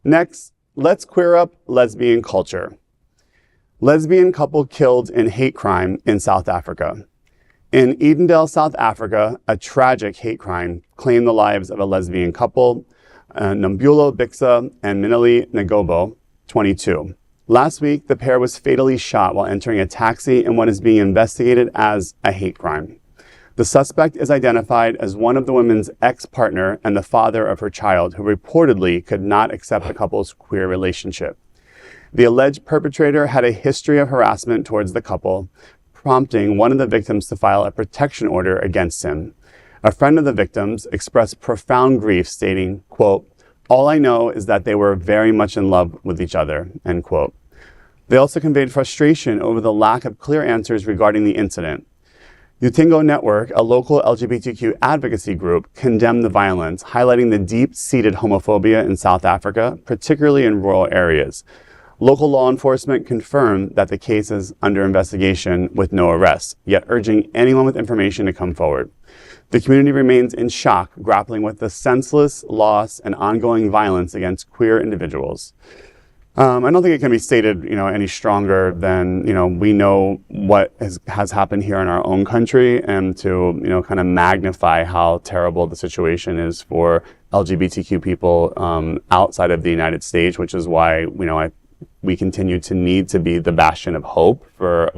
Next, let's queer up lesbian culture. Lesbian couple killed in hate crime in South Africa. In Edendale, South Africa, a tragic hate crime claimed the lives of a lesbian couple, Nombulelo Bhixa and Minenhle Ngcobo, 22. Last week, the pair was fatally shot while entering a taxi in what is being investigated as a hate crime. The suspect is identified as one of the women's ex-partner and the father of her child, who reportedly could not accept the couple's queer relationship. The alleged perpetrator had a history of harassment towards the couple, prompting one of the victims to file a protection order against him. A friend of the victims expressed profound grief, stating, quote, "All I know is that they were very much in love with each other," end quote. They also conveyed frustration over the lack of clear answers regarding the incident. Uthingo Network, a local LGBTQ advocacy group, condemned the violence, highlighting the deep-seated homophobia in South Africa, particularly in rural areas. Local law enforcement confirmed that the case is under investigation with no arrests, yet urging anyone with information to come forward. The community remains in shock, grappling with the senseless loss and ongoing violence against queer individuals. I don't think it can be stated, any stronger than, we know what has happened here in our own country, and to, kind of magnify how terrible the situation is for LGBTQ people outside of the United States, which is why, we continue to need to be the bastion of hope for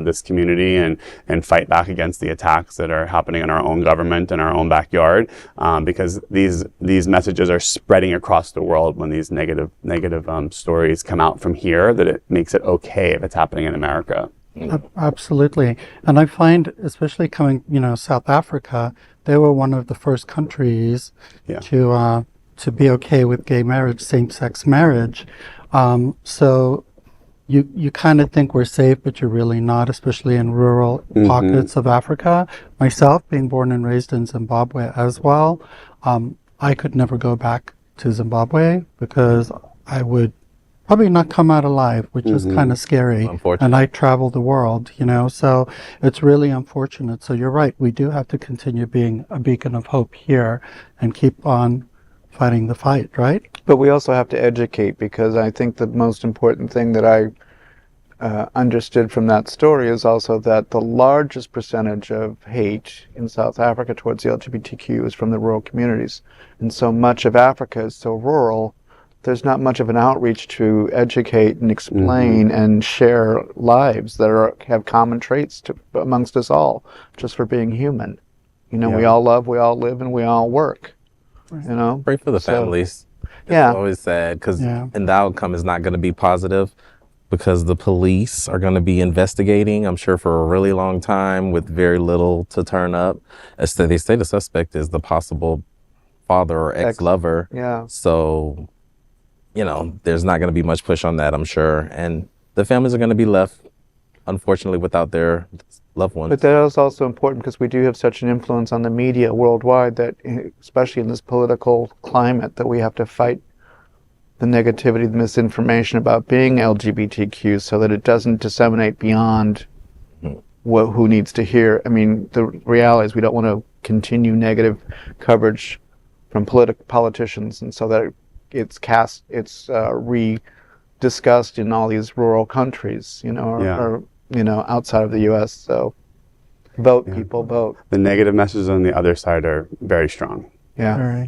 this community and fight back against the attacks that are happening in our own government and our own backyard, because these messages are spreading across the world when these negative stories come out from here, that it makes it okay if it's happening in America. Absolutely. And I find, especially coming, South Africa, they were one of the first countries to be okay with gay marriage, same-sex marriage. So you kind of think we're safe, but you're really not, especially in rural pockets of Africa. Myself, being born and raised in Zimbabwe as well, I could never go back to Zimbabwe because I would probably not come out alive, which is kind of scary. And I travel the world, so it's really unfortunate. So you're right, we do have to continue being a beacon of hope here and keep on fighting the fight, right? But we also have to educate, because I think the most important thing that I understood from that story is also that the largest percentage of hate in South Africa towards the LGBTQ is from the rural communities. And so much of Africa is so rural, there's not much of an outreach to educate and explain and share lives that have common traits amongst us all, just for being human. We all love, we all live, and we all work. Pray for the families. It's always sad, because and the outcome is not going to be positive, because the police are going to be investigating, I'm sure, for a really long time with very little to turn up. As they say, the suspect is the possible father or ex-lover. So, there's not going to be much push on that, I'm sure. And the families are going to be left, unfortunately, without their loved ones. But that is also important, because we do have such an influence on the media worldwide that, especially in this political climate, that we have to fight the negativity, the misinformation about being LGBTQ, so that it doesn't disseminate beyond who needs to hear. I mean, the reality is we don't want to continue negative coverage from politicians, and so that it's re-discussed in all these rural countries, or outside of the U.S. So vote, people, vote. The negative messages on the other side are very strong. Yeah.